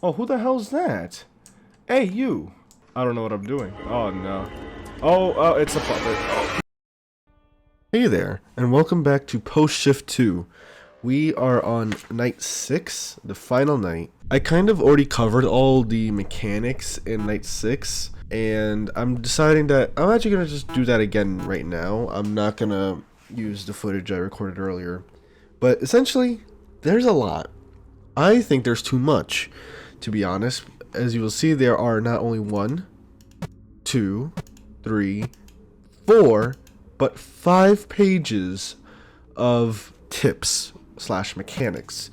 Oh, who the hell's that? Hey, you. I don't know what I'm doing. Oh, no. Oh, it's a puppet. Oh. Hey there, and welcome back to Post Shift 2. We are on night 6, the final night. I kind of already covered all the mechanics in night 6, and I'm deciding that I'm actually going to just do that again right now. I'm not going to use the footage I recorded earlier. But essentially, there's a lot. I think there's too much, to be honest. As you will see, there are not only 1, 2, 3, 4, but 5 pages of tips slash mechanics.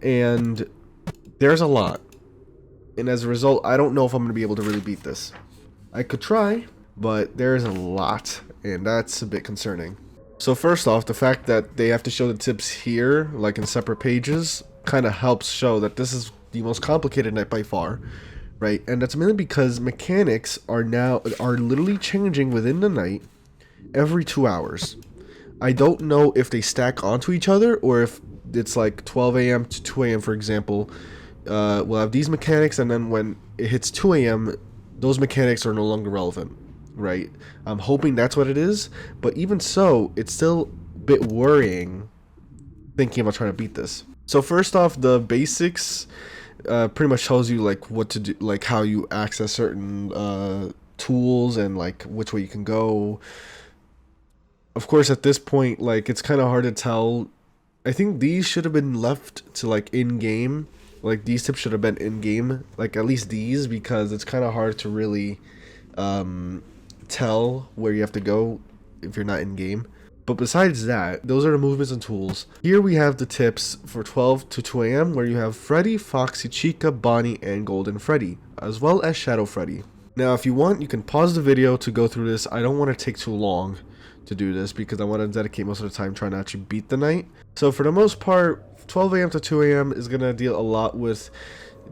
And there's a lot. And as a result, I don't know if I'm going to be able to really beat this. I could try, but there's a lot, and that's a bit concerning. So first off, the fact that they have to show the tips here, like in separate pages, kind of helps show that this is the most complicated night by far, right? And that's mainly because mechanics are literally changing within the night every 2 hours. I don't know if they stack onto each other or if it's like 12 a.m. to 2 a.m. for example. We'll have these mechanics, and then when it hits 2 a.m., those mechanics are no longer relevant, right? I'm hoping that's what it is, but even so, it's still a bit worrying thinking about trying to beat this. So first off, the basics pretty much tells you like what to do, like how you access certain tools and like which way you can go. Of course, at this point, like it's kind of hard to tell. I think these should have been left to like in-game. Like these tips should have been in-game, like at least these, because it's kind of hard to really tell where you have to go if you're not in-game. But besides that, those are the movements and tools. Here we have the tips for 12 to 2 a.m. where you have Freddy, Foxy, Chica, Bonnie, and Golden Freddy, as well as Shadow Freddy. Now, if you want, you can pause the video to go through this. I don't want to take too long to do this because I want to dedicate most of the time trying to actually beat the night. So for the most part, 12 a.m. to 2 a.m. is going to deal a lot with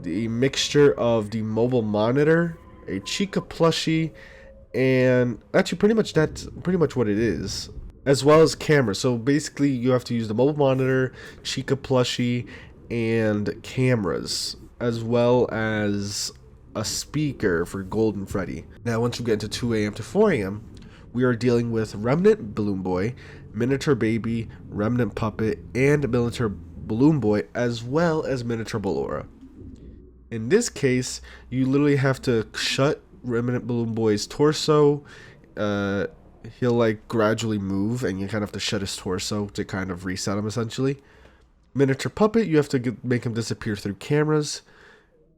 the mixture of the mobile monitor, a Chica plushie, and actually that's pretty much what it is, as well as camera. So basically you have to use the mobile monitor, Chica plushie, and cameras, as well as a speaker for Golden Freddy. Now once you get into 2 a.m. to 4 a.m., we are dealing with Remnant Balloon Boy, Miniature Baby, Remnant Puppet, and Miniature Balloon Boy, as well as Miniature Ballora. In this case, you literally have to shut Remnant Balloon Boy's torso. He'll like gradually move, and you kind of have to shut his torso to kind of reset him essentially. Miniature Puppet, you have to make him disappear through cameras.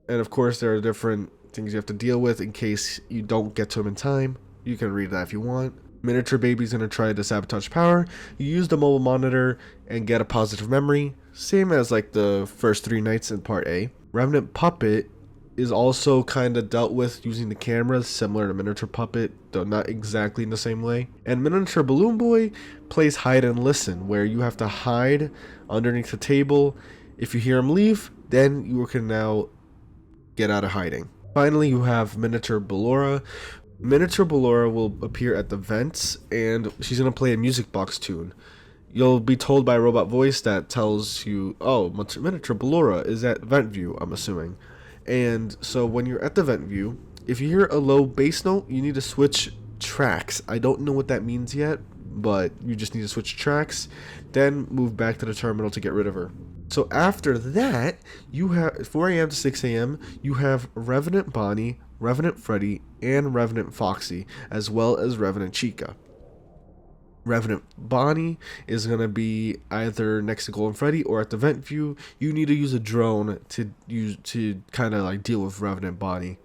And of course, there are different things you have to deal with in case you don't get to him in time. You can read that if you want. Miniature Baby's going to try to sabotage power. You use the mobile monitor and get a positive memory. Same as like the first 3 nights in part A. Remnant Puppet is also kind of dealt with using the cameras, similar to Miniature Puppet, though not exactly in the same way. And Miniature Balloon Boy plays hide and listen, where you have to hide underneath the table. If you hear him leave, then you can now get out of hiding. Finally, you have Miniature Ballora. Miniature Ballora will appear at the vents, and she's going to play a music box tune. You'll be told by a robot voice that tells you, oh, Miniature Ballora is at vent view, I'm assuming. And so when you're at the vent view, if you hear a low bass note, you need to switch tracks. I don't know what that means yet, but you just need to switch tracks, then move back to the terminal to get rid of her. So after that, you have 4 a.m. to 6 a.m., you have Revenant Bonnie, Revenant Freddy, and Revenant Foxy, as well as Revenant Chica. Revenant Bonnie is going to be either next to Golden Freddy or at the vent view. You need to use a drone to kind of like deal with Revenant Bonnie.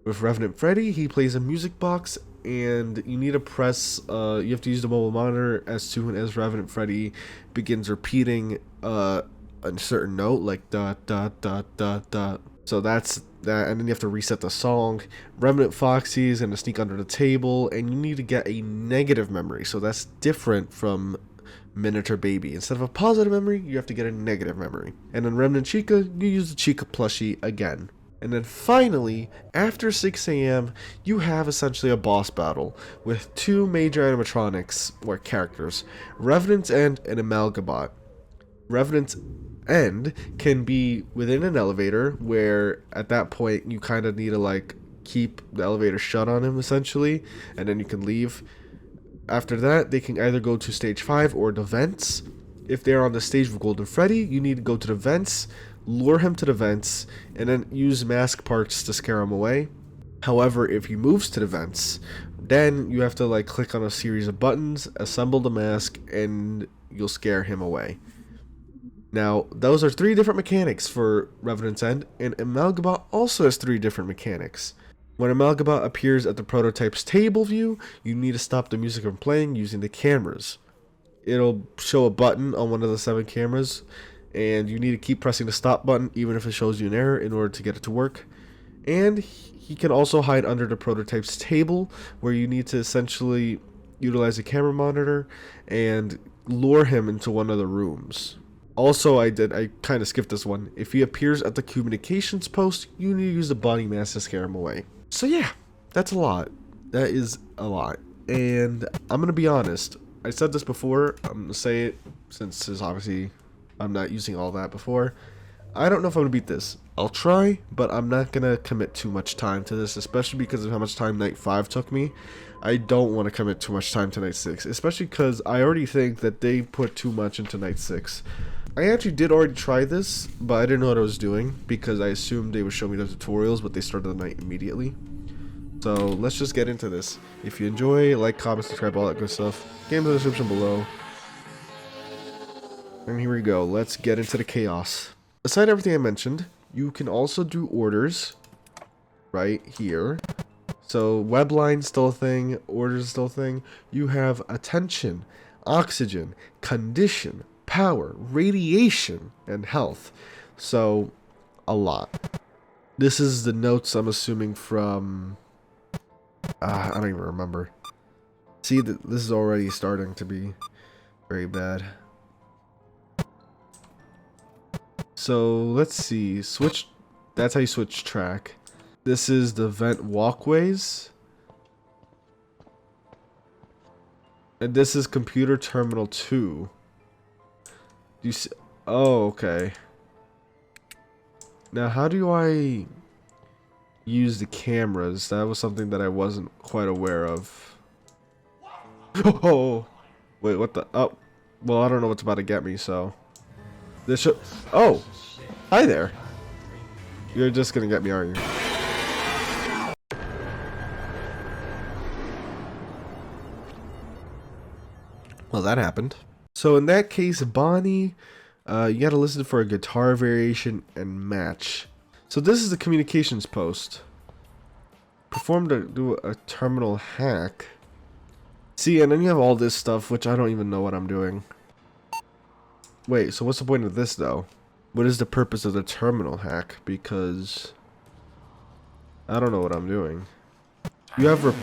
With Revenant Freddy, he plays a music box, and you need to press, you have to use the mobile monitor as soon as Revenant Freddy begins repeating a certain note, like dot dot dot dot dot. So that's that, and then you have to reset the song. Remnant Foxy is going to sneak under the table, and you need to get a negative memory. So that's different from Miniature Baby. Instead of a positive memory, you have to get a negative memory. And then Remnant Chica, you use the Chica plushie again. And then finally, after 6 a.m., you have essentially a boss battle with 2 major animatronics, or characters, Revenant and an Amalgamot. Revenant end can be within an elevator, where at that point you kind of need to like keep the elevator shut on him essentially, and then you can leave. After that, they can either go to stage 5 or the vents. If they're on the stage with Golden Freddy, you need to go to the vents, lure him to the vents, and then use mask parts to scare him away. However, if he moves to the vents, then you have to like click on a series of buttons, assemble the mask, and you'll scare him away. Now, those are 3 different mechanics for Revenant's End, and Amalgamot also has 3 different mechanics. When Amalgamot appears at the prototype's table view, you need to stop the music from playing using the cameras. It'll show a button on one of the 7 cameras, and you need to keep pressing the stop button even if it shows you an error in order to get it to work. And he can also hide under the prototype's table, where you need to essentially utilize a camera monitor and lure him into one of the rooms. Also, I kind of skipped this one. If he appears at the communications post, you need to use the body mask to scare him away. So yeah, that's a lot. That is a lot. And I'm going to be honest. I said this before. I'm going to say it since obviously I'm not using all that before. I don't know if I'm going to beat this. I'll try, but I'm not going to commit too much time to this, especially because of how much time Night 5 took me. I don't want to commit too much time to Night 6, especially because I already think that they put too much into Night 6. I actually did already try this, but I didn't know what I was doing because I assumed they would show me the tutorials, but they started the night immediately. So let's just get into this. If you enjoy, like, comment, subscribe, all that good stuff. Games in the description below. And here we go. Let's get into the chaos. Aside everything I mentioned, you can also do orders right here. So webline still a thing, orders still a thing. You have attention, oxygen, condition, power, radiation, and health. So a lot. This is the notes I'm assuming from I don't even remember. See, this is already starting to be very bad. So let's see, switch, that's how you switch track. This is the vent walkways. And this is computer terminal 2. Do you see? Oh, okay. Now how do I use the cameras? That was something that I wasn't quite aware of. Oh, wait, what the? Oh, well, I don't know what's about to get me, so. This should. Oh, hi there. You're just gonna get me, aren't you? Well, that happened. So in that case, Bonnie, you gotta listen for a guitar variation and match. So this is the communications post. Do a terminal hack. See, and then you have all this stuff, which I don't even know what I'm doing. Wait, so what's the point of this, though? What is the purpose of the terminal hack? Because I don't know what I'm doing. You have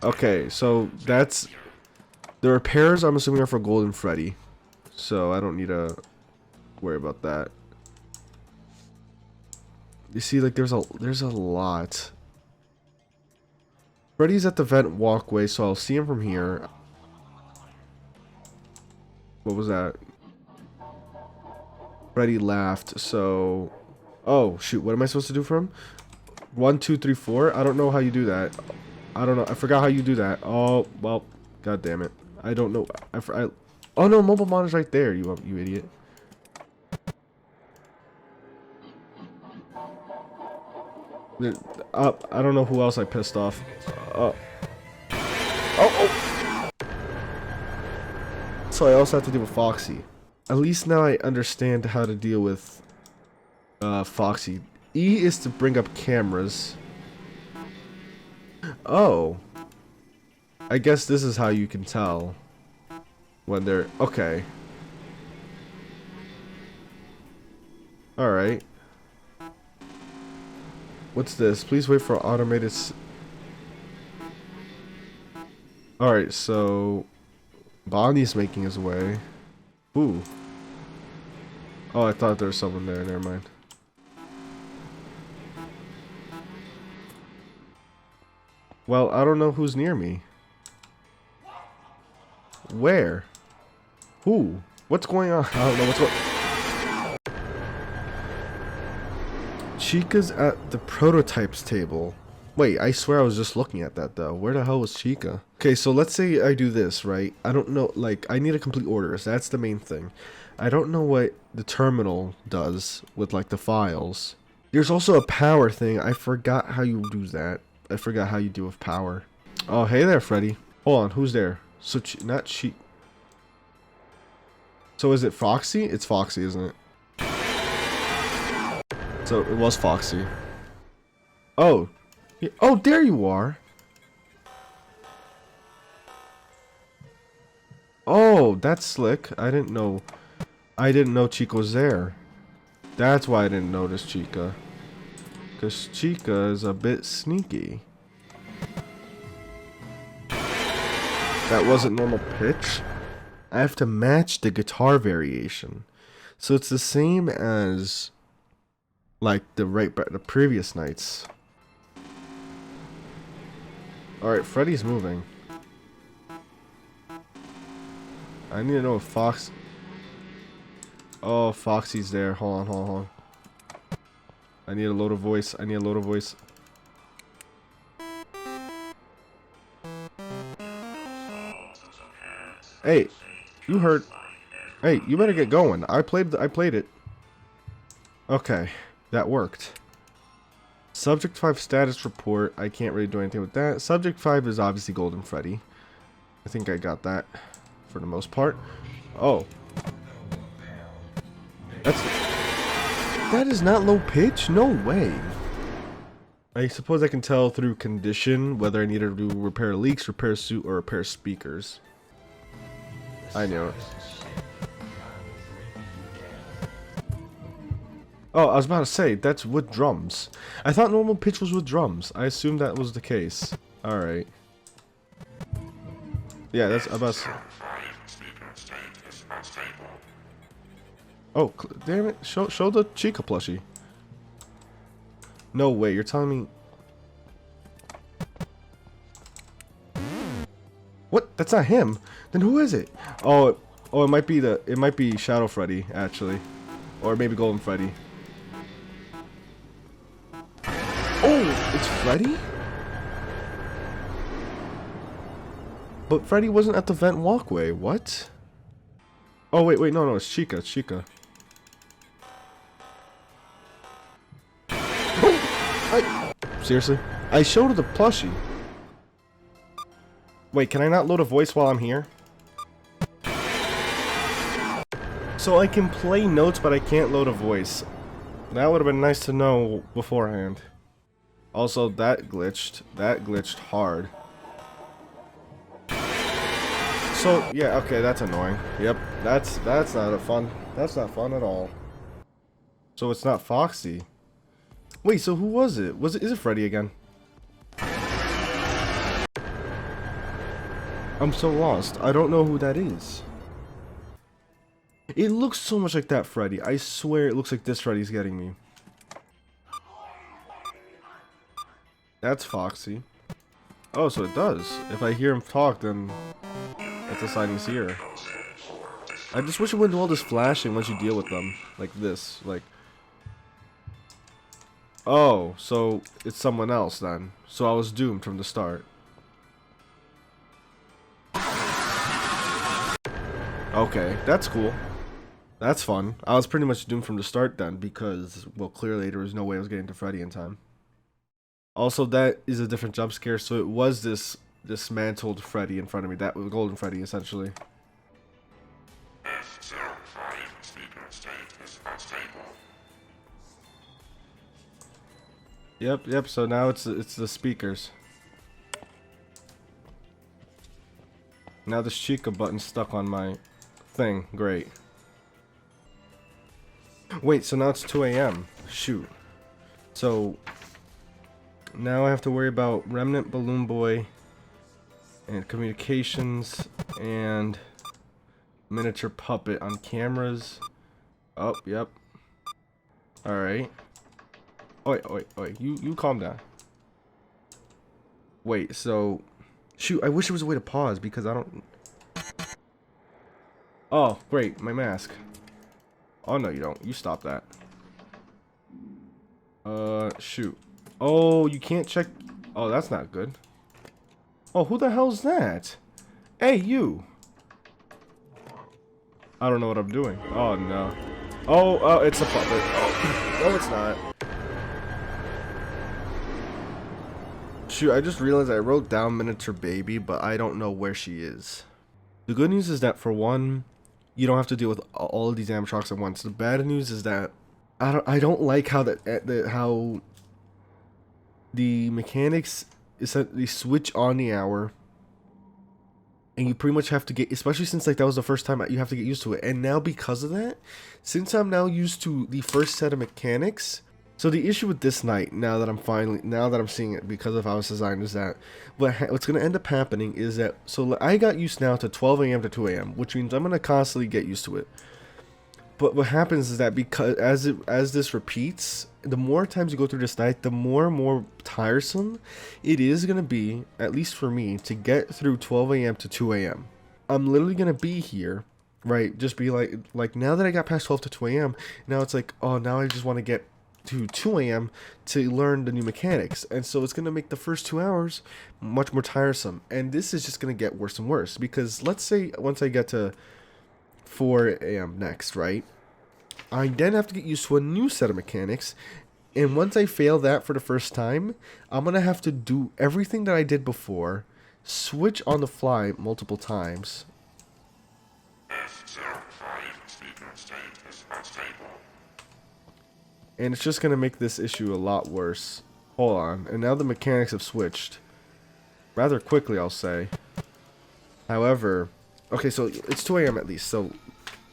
okay, so that's the repairs. I'm assuming are for Golden Freddy, so I don't need to worry about that. You see, like there's a lot. Freddy's at the vent walkway, so I'll see him from here. What was that? Freddy laughed, so... Oh, shoot, what am I supposed to do for him? 1, 2, 3, 4? I don't know how you do that. I don't know. I forgot how you do that. Oh, well, god damn it. I don't know. Oh no, mobile monitor's right there, you idiot. I don't know who else I pissed off. Oh. So I also have to deal with Foxy. At least now I understand how to deal with Foxy. E is to bring up cameras. Oh. I guess this is how you can tell when they're... Okay. Alright. What's this? Please wait for automated... Alright, so... Bonnie's making his way. Ooh. Oh, I thought there was someone there. Never mind. Well, I don't know who's near me. Where? Who? What's going on? I don't know what's going on. Chica's at the prototypes table. Wait, I swear I was just looking at that though. Where the hell was Chica? Okay, so let's say I do this, right? I don't know, like, I need a complete order, so that's the main thing. I don't know what the terminal does with, like, the files. There's also a power thing. I forgot how you do that. I forgot how you do with power. Oh, hey there, Freddy. Hold on, who's there? So, not Chica. So is it Foxy? It's Foxy, isn't it? So it was Foxy. Oh. Oh, there you are. Oh, that's slick. I didn't know Chica was there. That's why I didn't notice Chica. Because Chica is a bit sneaky. That wasn't normal pitch. I have to match the guitar variation. So it's the same as like the previous nights. Alright, Freddy's moving. I need to know if Fox... Oh, Foxy's there. Hold on. I need a load of voice. Hey, you heard... Hey, you better get going. I played it. Okay, that worked. Subject 5 status report. I can't really do anything with that. Subject 5 is obviously Golden Freddy. I think I got that for the most part. Oh. That is not low pitch? No way. I suppose I can tell through condition whether I need to do repair leaks, repair suit, or repair speakers. I knew it. Oh, I was about to say, that's with drums. I thought normal pitch was with drums. I assumed that was the case. Alright. Yeah, that's about to say. Oh, damn it. Show the Chica plushie. No way, you're telling me... What? That's not him. Then who is it? Oh, it might be Shadow Freddy, actually. Or maybe Golden Freddy. Oh, it's Freddy? But Freddy wasn't at the vent walkway. What? Oh, wait, no, it's Chica. It's Chica. Seriously? I showed her the plushie. Wait, can I not load a voice while I'm here? So I can play notes, but I can't load a voice. That would have been nice to know beforehand. Also, that glitched hard. So, yeah, okay, that's annoying. Yep, that's not fun. That's not fun at all. So it's not Foxy. Wait, so who was it? Is it Freddy again? I'm so lost. I don't know who that is. It looks so much like that Freddy. I swear it looks like this Freddy's getting me. That's Foxy. Oh, so it does. If I hear him talk, then that's a sign he's here. I just wish it wouldn't do all this flashing once you deal with them. Like this. Like... Oh, so it's someone else then. So I was doomed from the start. Okay, that's cool. That's fun. I was pretty much doomed from the start then because, well, clearly there was no way I was getting to Freddy in time. Also, that is a different jump scare, so it was this dismantled Freddy in front of me. That was Golden Freddy, essentially. Yep, so now it's the speakers. Now this Chica button's stuck on my thing. Great. Wait, so now it's 2 a.m. Shoot. So now I have to worry about Remnant Balloon Boy and communications and miniature puppet on cameras. Oh, yep. Alright. Oh, wait. You calm down. Wait, so... Shoot, I wish there was a way to pause because I don't... Oh, great, my mask. Oh, no, you don't. You stop that. Shoot. Oh, you can't check. Oh, that's not good. Oh, who the hell's that? Hey, you. I don't know what I'm doing. Oh, no. Oh, it's a puppet. Oh, no, it's not. Shoot, I just realized I wrote down miniature baby, but I don't know where she is. The good news is that, for one, you don't have to deal with all of these animatronics at once. The bad news is that I don't like how how the mechanics is that they switch on the hour, and you pretty much have to get, especially since like that was the first time, you have to get used to it. And now because of that, since I'm now used to the first set of mechanics, so the issue with this night, now that I'm seeing it because of how it's designed, is that what's going to end up happening is that, so I got used now to 12 a.m. to 2 a.m., which means I'm going to constantly get used to it. But what happens is that because as this repeats, the more times you go through this night, the more and more tiresome it is going to be, at least for me, to get through 12 a.m. to 2 a.m. I'm literally going to be here, right? Just be like now that I got past 12 to 2 a.m., now it's like, oh, now I just want to get to 2 a.m. to learn the new mechanics. And so it's going to make the first 2 hours much more tiresome. And this is just going to get worse and worse, because let's say once I get to 4 a.m. next, right? I then have to get used to a new set of mechanics, and once I fail that for the first time, I'm gonna have to do everything that I did before, switch on the fly multiple times. And it's just gonna make this issue a lot worse. Hold on, and now the mechanics have switched. Rather quickly, I'll say. However, okay, so it's 2 a.m. at least, so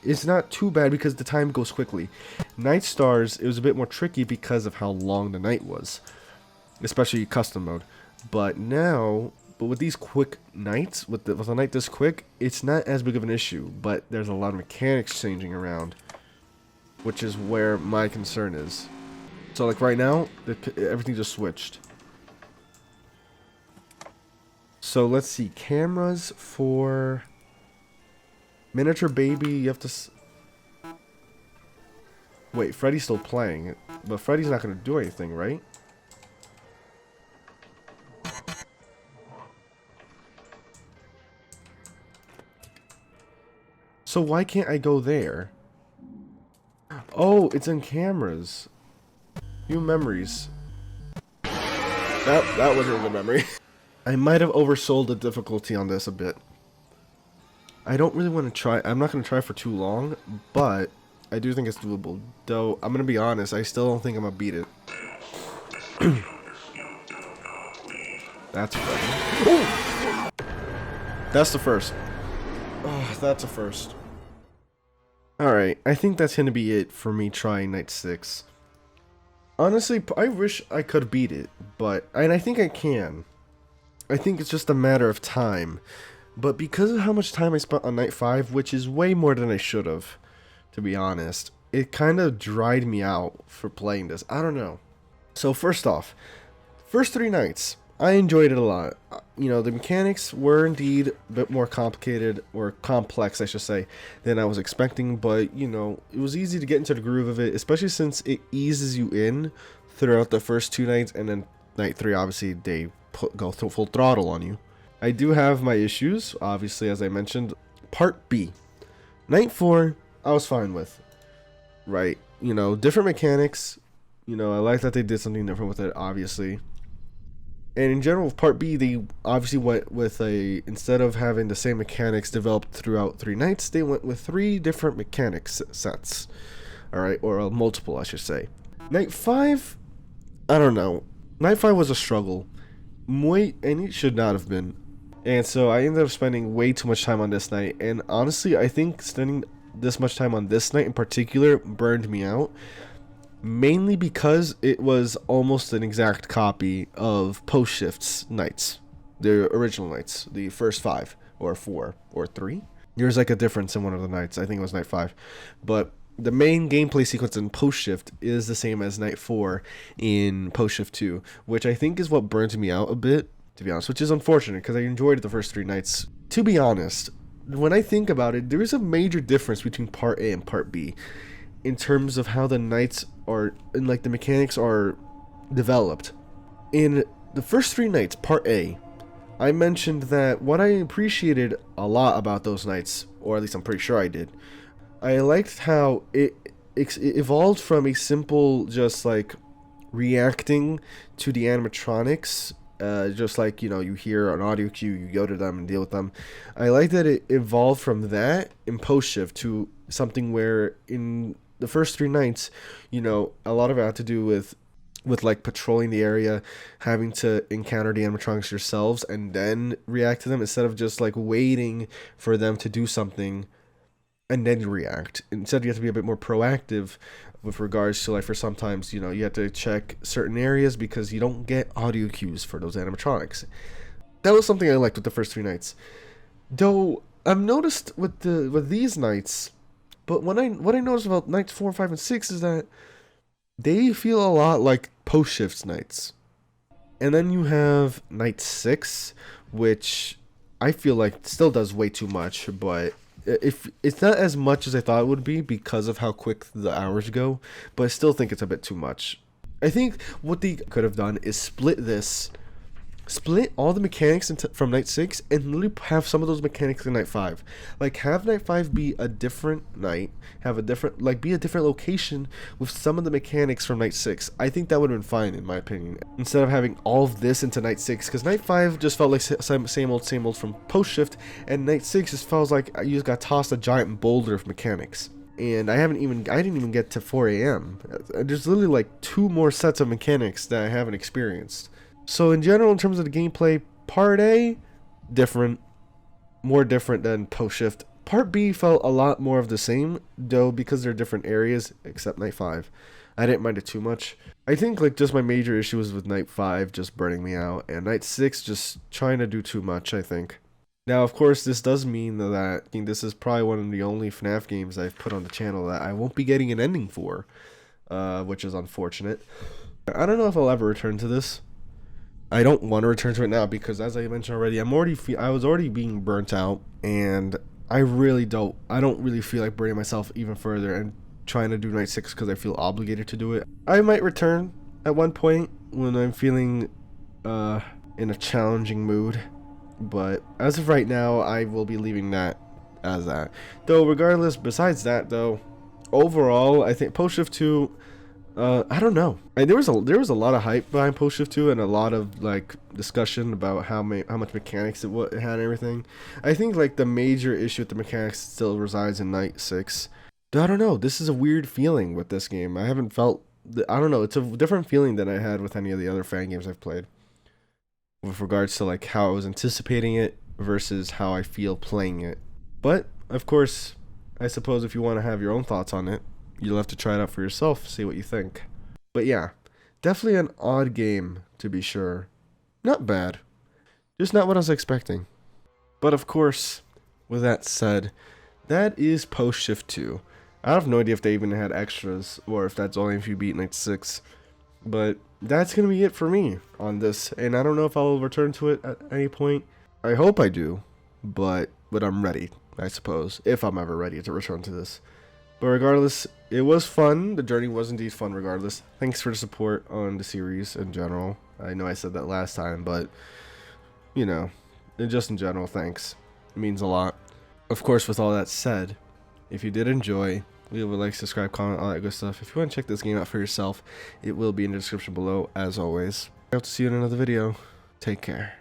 it's not too bad because the time goes quickly. Night Stars, it was a bit more tricky because of how long the night was, especially custom mode. But with these quick nights, with a night this quick, it's not as big of an issue. But there's a lot of mechanics changing around, which is where my concern is. So like right now, everything just switched. So let's see, cameras for miniature baby, you have to wait, Freddy's still playing, but Freddy's not going to do anything, right? So why can't I go there? Oh, it's in cameras. New memories. That wasn't a good memory. I might have oversold the difficulty on this a bit. I don't really want to try. I'm not going to try for too long, but I do think it's doable. Though, I'm going to be honest, I still don't think I'm going to beat it. That's Freddy. That's the first. Oh, that's a first. Alright, I think that's going to be it for me trying Night 6. Honestly, I wish I could beat it, and I think I can. I think it's just a matter of time. But because of how much time I spent on Night 5, which is way more than I should have, to be honest, it kind of dried me out for playing this. I don't know. So first off, first 3 nights, I enjoyed it a lot. You know, the mechanics were indeed a bit more complicated, or complex, I should say, than I was expecting. But, you know, it was easy to get into the groove of it, especially since it eases you in throughout the first 2 nights. And then Night 3, obviously, they go full throttle on you. I do have my issues, obviously, as I mentioned. Part B. Night 4, I was fine with. Right? You know, different mechanics. You know, I like that they did something different with it, obviously. And in general, with Part B, they obviously went with instead of having the same mechanics developed throughout 3 nights, they went with 3 different mechanics sets. Alright? Or multiple, I should say. Night 5, I don't know. Night 5 was a struggle. And it should not have been. And so I ended up spending way too much time on this night. And honestly, I think spending this much time on this night in particular burned me out. Mainly because it was almost an exact copy of Post Shift's nights. The original nights. The first 5. Or 4. Or 3. There's like a difference in one of the nights. I think it was night 5. But the main gameplay sequence in Post Shift is the same as Night 4 in Post Shift 2. Which I think is what burns me out a bit, to be honest, which is unfortunate because I enjoyed the first 3 nights. To be honest, when I think about it, there is a major difference between Part A and Part B in terms of how the nights are, and like the mechanics are developed. In the first 3 nights, Part A, I mentioned that what I appreciated a lot about those nights, or at least I'm pretty sure I did, I liked how it evolved from a simple just like reacting to the animatronics, just like, you know, you hear an audio cue, you go to them and deal with them. I like that it evolved from that in post shift to something where in the first 3 nights, you know, a lot of it had to do with like patrolling the area, having to encounter the animatronics yourselves and then react to them instead of just like waiting for them to do something and then you react. Instead, you have to be a bit more proactive with regards to, like, for sometimes, you know, you have to check certain areas because you don't get audio cues for those animatronics. That was something I liked with the first 3 nights. Though I've noticed with these nights, but what I noticed about nights 4, 5, and 6 is that they feel a lot like post shifts nights. And then you have night 6, which I feel like still does way too much, but if it's not as much as I thought it would be because of how quick the hours go, but I still think it's a bit too much. I think what they could have done is split all the mechanics from night 6 and literally have some of those mechanics in night 5. Like, have night 5 be a different night, have a different, like, be a different location with some of the mechanics from night 6. I think that would have been fine in my opinion, instead of having all of this into night 6, because night 5 just felt like same old from post shift, and night 6 just feels like you just got tossed a giant boulder of mechanics. And I didn't even get to 4 a.m. There's literally like 2 more sets of mechanics that I haven't experienced. So in general, in terms of the gameplay, Part A, different, more different than post shift. Part B felt a lot more of the same, though, because they're different areas, except night 5. I didn't mind it too much. I think like just my major issue was with night 5 just burning me out, and night 6 just trying to do too much, I think. Now, of course, this does mean that I think this is probably one of the only FNAF games I've put on the channel that I won't be getting an ending for, which is unfortunate. I don't know if I'll ever return to this. I don't want to return to it now because, as I mentioned already, I was already being burnt out, and I don't really feel like burning myself even further and trying to do night 6 because I feel obligated to do it. I might return at one point when I'm feeling in a challenging mood, but as of right now, I will be leaving that as that. Though regardless, besides that though, overall, I think Post Shift 2, I don't know. There was a lot of hype behind Post Shift 2 and a lot of like discussion about how much mechanics it had and everything. I think like the major issue with the mechanics still resides in night 6. I don't know. This is a weird feeling with this game. I haven't felt. I don't know. It's a different feeling than I had with any of the other fan games I've played, with regards to like how I was anticipating it versus how I feel playing it. But of course, I suppose if you want to have your own thoughts on it, you'll have to try it out for yourself, see what you think. But yeah, definitely an odd game, to be sure. Not bad. Just not what I was expecting. But of course, with that said, that is Post Shift 2. I have no idea if they even had extras, or if that's only if you beat Night 6. But that's going to be it for me on this, and I don't know if I'll return to it at any point. I hope I do, but I'm ready, I suppose, if I'm ever ready to return to this. But regardless, it was fun. The journey was indeed fun regardless. Thanks for the support on the series in general. I know I said that last time, but, you know, just in general, thanks. It means a lot. Of course, with all that said, if you did enjoy, leave a like, subscribe, comment, all that good stuff. If you want to check this game out for yourself, it will be in the description below, as always. I hope to see you in another video. Take care.